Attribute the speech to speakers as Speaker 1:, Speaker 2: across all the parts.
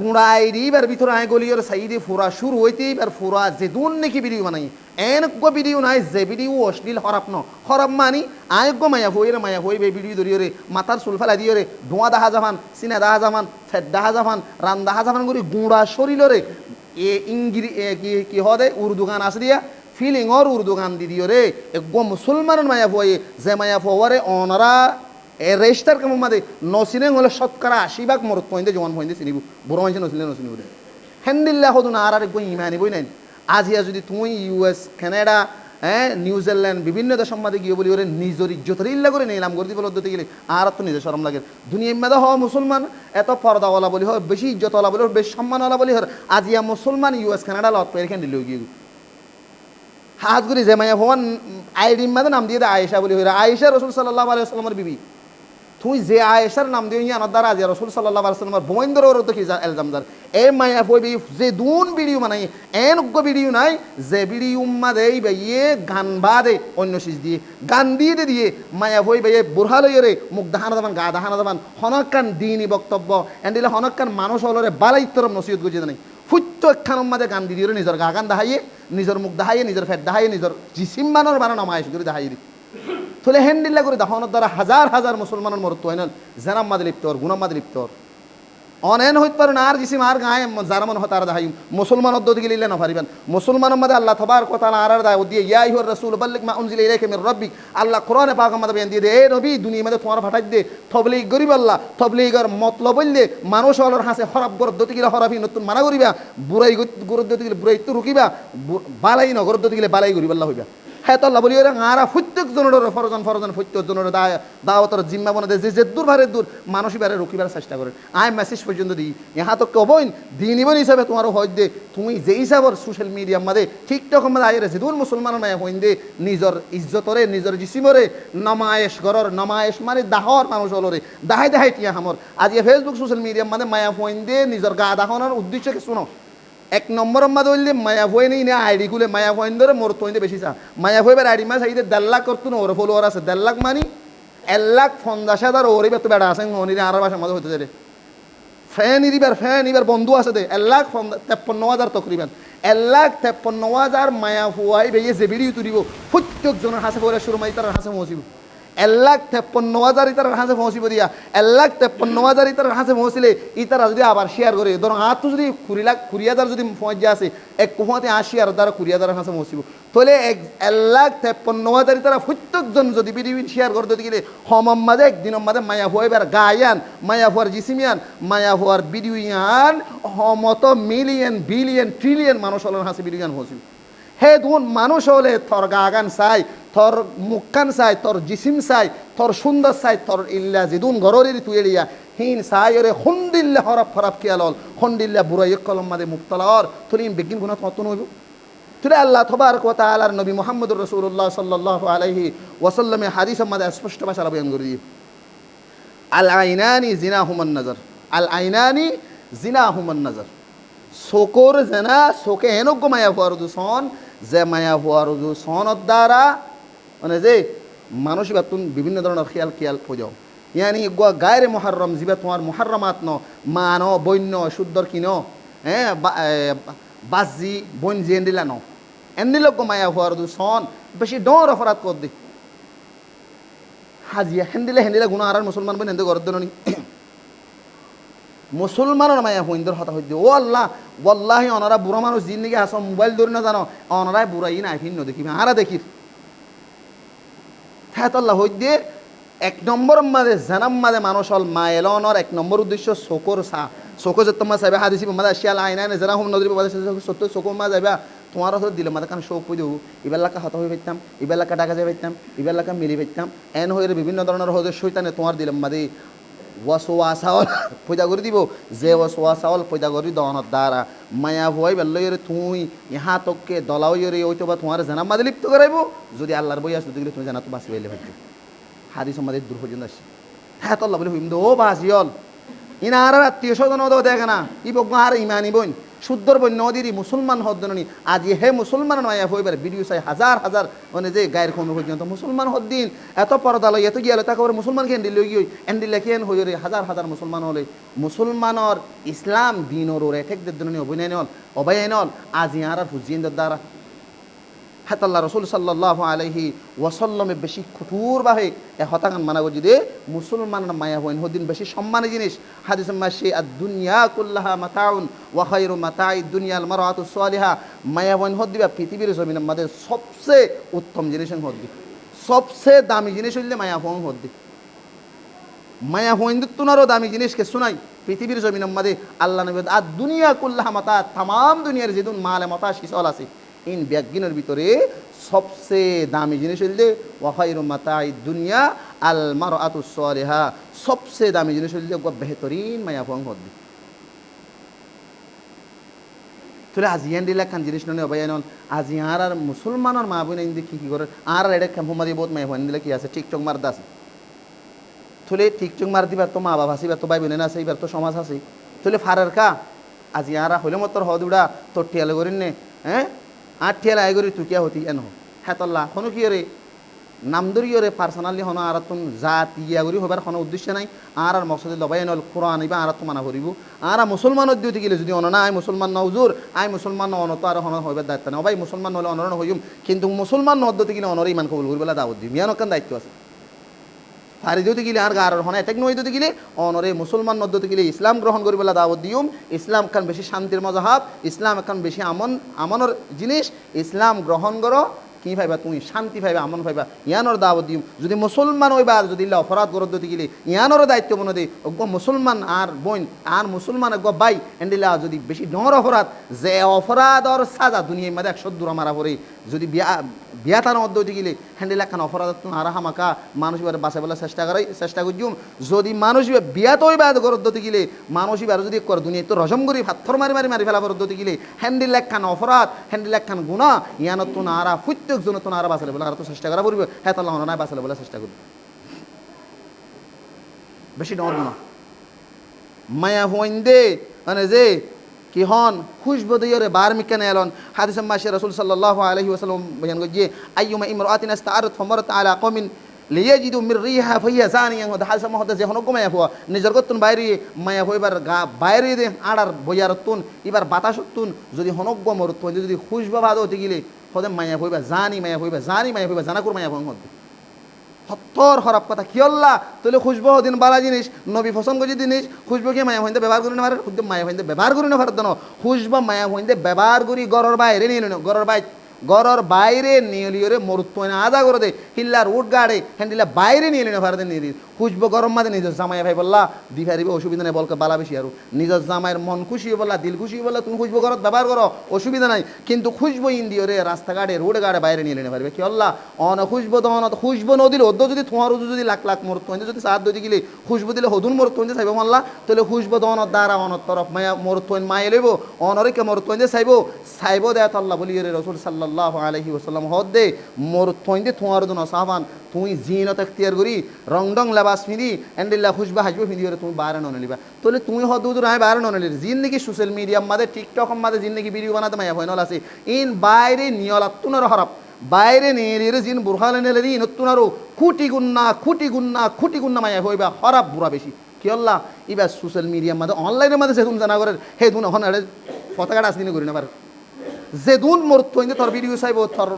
Speaker 1: কুড়াইরি বার ভিতরে আয় গলিওর সাইডে ফুরা শুরু হইতে এবার ফুরা যে দুন নাকি ভিডিও বানাই এনক ভিডিও নাই যে ভিডিও অশ্লীল হরাপ ন হরাপ মানি আয়গ্য মায়া হই বে ভিডিও ধরিও রে মাথার চুল ফেলা দিও রে ধোঁয়া দাহা জামান সিনা দাহা জামান ফেট দাহা জামান রান দাহা জামান করি গুঁড়া শরীর রে এ ইংরি কি হদে উর্দু গান আস দিয়া ফিলিংর উর্দু গান দি দিও রে একগো মুসলমানের মায়া হই যে মায়া হওয়ারে অনারা এ রেজিস্টার কেমন মাদে নসিনে হলে শতকরা ৮০% মরত পয়েন্টে জমান পয়েন্টে চিনিব বুড়ো মানুষ নসিলে নসিনিব রে হ্যান্ডিল্লা হতো না আর একগো ইমানি বই নাই আজিয়া যদি তুই ইউএস কানাডা নিউজিল্যান্ড বিভিন্ন দেশ সম্মাদে গিয়ে বলি ওরে নিজের ইজ্জতের ইল্লা করে নিলাম গর্দি পদ্ধতি গেলে আর তো নিজের শরম লাগে দুনিয়া মেদা হওয়া মুসলমান এত পর্দাওয়ালা বলি হয় বেশি ইজ্জতওয়ালা বলি হয় বেশি সম্মানওয়ালা বলি হয় আজিয়া মুসলমান ইউএস কানাডা লত পেয়ে এখানে দিলেও গিয়ে হাজ করি যে মায়া ভগবান আইডির মাঝে নাম দিয়ে দেয় আয়েশা বলি হয় আয়েশা রসুল সাল্লাহ আলাইসাল্লামের বিবি তুই যে আয়েশার নাম দিয়ে আনার দ্বারা আজি রসুল সাল্লাহ আলাইসাল্লামের বোমেন্দ্র ওর তো কি এলজামদার এ মায়া বই যে দুন ভিডিও বানাই এনজ্ঞ ভিডিও নাই যে ভিডিও মাদে ইয়ে গান বাদে অন্য সিজ দিয়ে গান দিয়ে মায়া বই বাইয়ে বুড়হা লইরে মুখ দাহানা যাবান গা দাহানা যাবান হনকান দিনই বক্তব্য এন্ডিলে হনকান মানুষ হলরে বালাইতরম নসিহত গুজি নাই ফুট্ট একখান মাদে গান দিয়ে নিজের গা গান দাহাইয়ে নিজের মুখ দাহাইয়ে নিজের ফেট দাহাইয়ে নিজের জিসিম মানোর বানানো মায়েশ করে দাহাইয়ে থলে হ্যান্ডিল্লা করে দাহনের দ্বারা হাজার হাজার মুসলমানের মরত্ব হয় না জেনাম মাদে লিপ্ত হর গুনাম মাদে লিপ্ত হর অনেন হইতে পারেন আর জিসিম আর গায়ে যারা মনে হয় তারা দাহাই মুসলমানের দিকে লিলে না পারিবেন মুসলমানের মধ্যে আল্লাহ তবার কথা আর দায় দিয়ে ইয়া ইহর রাসূল বাল্লিগ মা উনজিলা ইলাইকা মির রাব্বিক আল্লাহ কোরআনে পাক আমাদের বেন দিয়ে দে এ নবী দুনিয়ার মধ্যে তোমার ফাটাই দে তবলিগ গরিব আল্লাহ তবলিগের মতলব বললে মানুষ হলর হাসে খরাব গরদ দিকে খরাবি নতুন মানা করিবা বুড়াই গরদ দিকে বুড়াই তো রুকিবা বালাই না গরদ দিকে বালাই করিবা আল্লাহ হইবা হ্যাঁ তো আল্লাহ বলি ওরা আরা প্রত্যেক জনের ফরজন প্রত্যেক জনের দাওয়াতর জিম্মা বনে দেয় যে দূর ভারে দূর মানুষ বারে রুকিবার চেষ্টা করে আয় মেসেজ পর্যন্ত দিই ইহা তো কবইন দিনিবন হিসাবে তোমারও হয় দে তুমি যে হিসাবর সোশ্যাল মিডিয়ার মাঝে টিকটক মাঝে আয় রেছে দূর মুসলমানের মায় হইন দে নিজের ইজ্জতরে নিজের জিসিমরে নমায়েশ গরর নমায়েশ মানে দাহর মানুষ হলরে দাহাই টিয়া হামর আজ ফেসবুক সোশ্যাল মিডিয়ার মাঝে মায়া হইন দে নিজের গা দাহনের উদ্দেশ্যকে শুনো এক নম্বর মাদে হইলে মায়া হয়ে নেই না আইডি খুলে মায়া হইন ধরে মোর তৈতে বেশি চা মায়া হইবার আইডি মাস আইতে ১.৫ লাখ করতো না ওর ফলোয়ার আছে ১.৫ লাখ মানি ১,৫০,০০০ ওরে বেত বেড়া আছে অনিরে আর বাসার মাঝে হইতে যারে ফ্যান ইবার বন্ধু আছে দে ১,৫৩,৫০০ তকরিবান ১,৫৩,৫০০ মায়া হুয়াই বেয়ে যে ভিডিও তুলিব প্রত্যেক জনের হাসে পড়ে শুরু মাই তার হাসে মসিব ১,৫৩,৫০০ ইতার হাসে পৌঁছিব দিয়া ১,৫৩,৫০০ ইতার হাসে পৌঁছিলে ইতারা যদি আবার শেয়ার করে ধরুন আর তো যদি ২০,০০০ যদি পৌঁছে আছে এক কুহাতে ৮০ আর দ্বারা ২০,০০০ হাসে পৌঁছিব তাহলে ১,৫৩,৫০০ ইতারা প্রত্যেকজন যদি ভিডিও শেয়ার করতে গেলে হমাম মাঝে একদিনের মাঝে মায়া হুয়াইবার গায়ান মায়া হুয়ার জিসিমিয়ান মায়া হুয়ার ভিডিও ইয়ান হমত মিলিয়ন বিলিয়ন ট্রিলিয়ন মানুষ হলেন হাসে ভিডিও গান পৌঁছিব হে দুন মানুষ হলে তোর গাগান চাই তোর মুখখান চাই তোর জিসিম চাই তোর সুন্দর চাই তোর ইল্লা জিদুন গররের তুই এলিয়া হিন চাই ওরে হন্দিল্লা হরফ ফরাফ কিয়ালল হন্দিল্লা বুড়াই কলম মাদে মুক্তলার তুই বেগিন গুণা মতন হইব তুই আল্লাহ তবারক ওয়া তাআলার নবী মুহাম্মদুর রাসূলুল্লাহ সাল্লাল্লাহু আলাইহি ওয়াসাল্লামে হাদিসের মধ্যে স্পষ্ট ভাষায় বয়ান করে দিয়ে আল আইনানি জিনাহুমান নাজর আল আইনানি জিনাহুমান নাজর চকুর জেনা চোখে এনেক মায়া হওয়ার সন যে মায়া হওয়ার সনত দ্বারা মানে যে মানুষ বাতুন বিভিন্ন ধরনের খেয়াল পূজাও ইয়ানি গায়ের মহারম যিবা তোমার মহারমাত ন মান বন্য শুদ্ধর কিন হ্যাঁ বাজি বঞ্জি এন্ডিলা ন এন্ডিলক মায়া হওয়ার সন বেশি ডর অপরাধ কর দি হাজিয়া হেন্দিলে গুণা আর মুসলমান বই হেন্দে গরদ নি মুসলমানের মায়া হইন্দর হতা হইতে ও আল্লাহ ওয়াল্লাহি অনারা বুড়া মানুষ জিন্দিগি আস মোবাইল ধরে না জানো অনারাই বুড়াই না ভিন্ন দেখিবে আরা দেখির হ্যাঁ হইতে এক নম্বর মাঝে জানাম মাঝে মানুষ হল মায়েলনর এক নম্বর উদ্দেশ্য চকুর চা চকু যে তোমার চাইবে হাদিসি মাঝে শিয়াল আইনাই যারা হোম নদীর সত্য চকুর মা যাইবা তোমার হতো দিলে মাঝে কারণ চোখ পুজো ইবেলাকা হতা হয়ে পাইতাম ইবেলাকা ডাকা যাই পাইতাম ইবেলাকা মিলি পাইতাম এন হয়ে বিভিন্ন ধরনের হতে শৈতানে তোমার দিলাম মাঝে ওয়াসোয়া চাউল পয়দা করে দিব যে ওয়াসোয়া চাউল পয়দা করি দহনত দ্বারা মায়া ভয় বেল্লইরে তুই ইহা তোকে দলাওইরে ওইতো বা তোমার জানা মাদে লিপ্ত করাইব যদি আল্লাহর বই আসতে গেলে তুমি জানা তো বাঁচি পাইলে ভাবছো হাদিস আমাদের দূর পর্যন্ত আসি হ্যাঁ তো আল্লাহ বলে হইম ও বাসিয়ল ইনা আর আত্মীয় স্বজন দেখে না ই বক আর ইমানি বইন শুদ্ধর বন্য দিরি মুসলমান হদ্দনি আজি হে মুসলমান মায়া হইবার ভিডিও চাই হাজার হাজার মানে যে গায়ের কোনো পর্যন্ত মুসলমান হদ্দিন এত পর্দালয় এত গিয়ালে তাকে মুসলমানকে এন্ডিল গিয়ে এন্ডিল লেখেন হইরে হাজার হাজার মুসলমান হলে মুসলমানর ইসলাম দিনর ওরে ঠেকদের জন্য অভিনয় নল অবায় নল আজি আর হুজিন দ্বারা হাতাল্লাহ রসুল সাল্লাল্লাহু আলাইহি ওয়াসাল্লামে বেশি কঠোরভাবে এ হতাগান মানা গজি দে মুসলমানের মায়া হইন হদিন বেশি সম্মানের জিনিস হাদিসে মাসে দুনিয়া কুল্লাহা মাতাউন ওয়া খায়রু মাতাই দুনিয়াল মারআতু সালিহা মায়া হইন হদিবা পৃথিবীর জমিনের মধ্যে সবচেয়ে উত্তম জিনিস হদি সবচেয়ে দামি জিনিস হইলে মায়া হইন হদি মায়া হইন তুনারও দামি জিনিস কে শুনাই পৃথিবীর জমিনের মধ্যে আল্লাহ নবী আর দুনিয়া কুল্লাহা মাতা তাম দুনিয়ার যেদুন মালে মাতা শিসল আছে ইন ব্যাগিনের ভিতরে সবচেয়ে দামি জিনিস হইলে ওয়া খায়রু মাতাই দুনিয়া আল মারআতু সালিহা সবচেয়ে দামি জিনিস হইলে বেহতরিন মায়া ফং হদি তোরে আজিয়ান দিলা খান জিনিস ননে অবায়ানল আজি আর মুসলমানের মা বোন ইন্দি কি করে আর এটা কেমমাদি বহুত মায়া ফং দিলে কি আছে টিকটক মার দাস তোলে টিকটক মার দিবার তো মা বাবা আছে তো ভাই বোন আছে এবার তো সমাজ আছে তোলে ফারার কা আজি আর হইলে মতর হদুড়া তোর টিয়ালে করিন নে হ্যাঁ আর ঠেলা আয় করি তুই কিয়া হতি এন হেতল্লা কোনো কি রে নামদরি রে পার্সোনালি হন আর তুন জাত ইয়া করি হবার কোনো উদ্দেশ্য নাই আর মকসদে লবাই নল কোরআন আনিবা আর তো মানা করিব আর মুসলমানের দিতে গেলে যদি অন না আই মুসলমান নজুর আই মুসলমান অনত আর হন হইবার দায়িত্ব না ভাই মুসলমান হলে অনরণ হইম কিন্তু মুসলমান নদ্দতে গেলে অনরে ইমান কবুল করিবেলা দাওয়াত দিম ইয়ান কান দায়িত্ব আছে ফারি দিতে গেলে আর গার হন অ্যাটাক নই দিতে গেলে অনরে মুসলমান নদ্দতে গেলে ইসলাম গ্রহণ করিবেলা দাওয়াত দিম ইসলাম খান বেশি শান্তির মজাহাব ইসলাম এখন বেশি আমনের জিনিস ইসলাম গ্রহণ করো কি ভাইবা তুমি শান্তি পাইবা আমন পাইবা ইয়ানোর দাওয়াত দিম যদি মুসলমান হইবা আর যদি অপরাধ গরদ দিতে গেলে ইয়ানোর দায়িত্ব মনে দেয় মুসলমান আর বোন আর মুসলমান বাই এন্ডিলা যদি বেশি ডর অপরাধ যে অপরাধর সাজা দুনিয়ার মধ্যে 100 মারা পড়ে যদি বিয়াতার মধ্যে হইতে গেলে হ্যান্ডিল একখান অপরাধ আর হামাকা মানুষ এবার বাঁচাবেলা চেষ্টা করছুম যদি মানুষ বিয়াত হইবা গরদ দিতে গেলে মানুষ এবার যদি করে দুনিয়া তো রজম করি পাথর মারি ফেলা গরদ দিতে গেলে হ্যান্ডিল একখান অপরাধ হ্যান্ডিল একখান গুণা ইয়ানত তো নারা প্রত্যেকজন তো নারা বাঁচালে বলে আর তো চেষ্টা করা পড়বে হ্যাঁ তাল্লাহ নাই বাঁচালে বলে চেষ্টা করবে বেশি ডর না মায়া হইন দে মানে যে কি হন খুশবু দিয়ে বার মিকানে এলন হাদিসে মাসে রাসূল সাল্লাল্লাহু আলাইহি ওয়াসাল্লাম বয়ান গজিয়ে আইয়ুমা ইমরাতিন ইস্তাআরাত ফামারাত আলা কওমিন লিয়াজিদু মির রিহা ফাহিয়া জানিয়া ওয়া হালসা মহদা যে হনক মায়া হওয়া নিজের গতুন বাইরে মায়া হইবার গা বাইরে দে আড়ার বয়ারতুন এবার বাতাসতুন যদি হনক মরত যদি খুশবু বাদ হতে গেলে হদে মায়া হইবা জানি মায়া হইবা জানা কর মায়া হন সত্তর খারাপ কথা কি আল্লাহ তাহলে খুশবু দিন বালা জিনিস নবী ফসন করে জিনিস খুশবুকে মায়া হইতে ব্যবহার করি না পারে মায়া হইতে ব্যবহার করি না পারে তো খুশবু মায়া হইতে ব্যবহার করি গরর বাইরে নিয়ে গরর বাইরে নিয়ে লিওরে মরুত্ব আদা করে দে হিল্লার উঠ গাড়ে হ্যান্ডিলা বাইরে নিয়ে না পারে নিয়ে খুশবু গরম মাঝে নিজের জামাই ভাই বললা দিফারিবে অসুবিধা নেই বলকে বালা বেশি আর নিজের জামাইয়ের মন খুশি বললা দিল খুশি বললা তুমি খুশবু গরত ব্যবহার করো অসুবিধা নাই কিন্তু খুশবু ইন্দিওরে রাস্তাঘাটে রোড গাড়ে বাইরে নিয়ে নিতে পারবে কি আল্লাহ অন খুশবু দন খুশবু নদিল ওদ্দ যদি তোমার যদি লাখ লাখ মরত যদি সাহায্য দিতে গেলে খুশবু দিলে হদুন মরত চাইব মাল্লা তাহলে খুশবু দন দ্বারা অনত তরফ মায়া মরত মায়ে লইব অনরে মরত চাইব দেয় আল্লাহ বলি রসুল সাল্লাল্লাহু আলাইহি ওয়াসাল্লাম হদ দে মরত তোমার দন সাহাবান তুই জিনত এখতিয়ার করি রং ডং লেবাস ফিরি এন্ডিল্লা খুশবা হাসবো ফিরি তুমি বাইরে নলিবা তাহলে তুমি হদুদ রায় বাইরে নলি জিন্দগি সোশ্যাল মিডিয়ার মাঝে টিকটক মাঝে জিন্দগি ভিডিও বানাতে মায়া ভয়নল আছে ইন বাইরে নিয়লাতুনার হরপ বাইরে নিয়ে জিন বুরহালে নেলে দিন তুনারও খুঁটি গুন্না মায়া হইবা হরপ বুড়া বেশি কি আল্লাহ এবার সোশ্যাল মিডিয়ার মাঝে অনলাইনের মাঝে সেদুন জানা করে হে দুন এখন পতাকাটা আসদিনে করি না পারে যেদুন মোর তৈন তোর ভিডিও চাইব তোর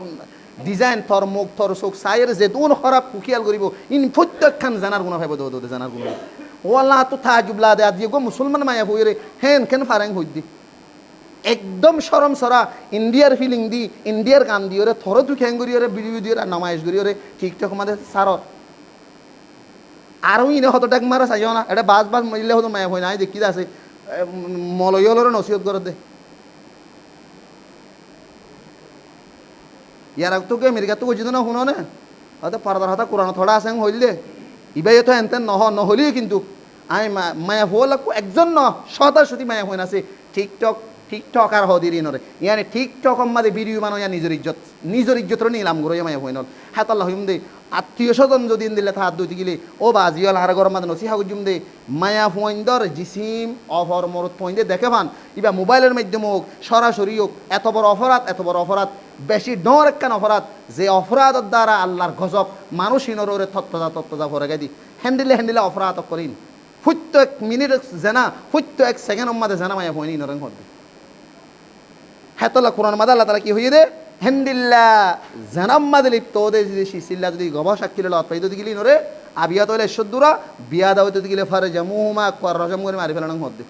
Speaker 1: ডিজাইন তোর মুখ তোর চোখ চাইয়ের যেদুন খারাপ কুকিয়াল করিব ইন প্রত্যেকখান জানার গুণা ভাইব দে জানার গুণ ও আল্লাহ তো তাজুবলা দে আজি গো মুসলমান মায়া হই রে হেন কেন ফারেং হই দি একদম সরম সরা ইন্ডিয়ার ফিলিং দি ইন্ডিয়ার গান দিও রে থর তুই খ্যাং করিও রে ভিডিও দিও রে নামাইশ করিও রে টিকটক মাঝে সার আরও ইনে হত টাক মারা চাইও না এটা বাস মরিলে হতো মায়া হই নাই দেখি আছে মলয়লরে নসিহত করে দে ইয়ার তোকে আমেরিকা তো বুঝিত না শুনো না হয়তো পর্দার হাতা কোরআন থোড়া আছে হইলে ইবাই তো এনতেন নহলিও কিন্তু আমি মায়া হো লাগবো একজন ন শতাশতি মায়া হইন আছে টিকটক টিকটক আর হদির ইনরে ইয়ানি টিকটক মাদে ভিডিও বানো ইয়া নিজের ইজ্জতর নিলাম গরো মায়া হইনল হাত আল্লাহ হুম দে আত্মীয় স্বজন যদি দিলে হাত দুই গিলে ও বাজিয়াল হার গরম মাদে নসিহা গুজুম দে মায়া ফোইন্দর জিসিম অফর মরত ফোইন্দে দেখে পান ইবা মোবাইলের মাধ্যমে হোক সরাসরি হোক এত বড় অপরাধ বেশি ডর একখান অপরাধ যে অপরাধের দ্বারা আল্লাহর গজব মানুষ ইনরে তত্ত্বজা ভরে দি হ্যান্ডেলে অপরাধ করিন ফুটতো 1 মিনিট জানা ফুটতো 1 সেকেন্ড মাদে জানা মায়া ফোইনি ইনরেন হদ্দে হেতলা কোরআন মাদা আল্লাহ তাআলা কি হইয়ে দে হেন্দিল্লা জানাম মাদে লিপ্ত দে যদি সিল্লা যদি গবা সাক্ষীলে লত পাইতো দিগিলি নরে আবিয়াত হইলে শুদ্ধুরা বিয়া দাও তো দিগিলে ফারে জামুমা কর রজম করে মারি ফেলানো হদ্দে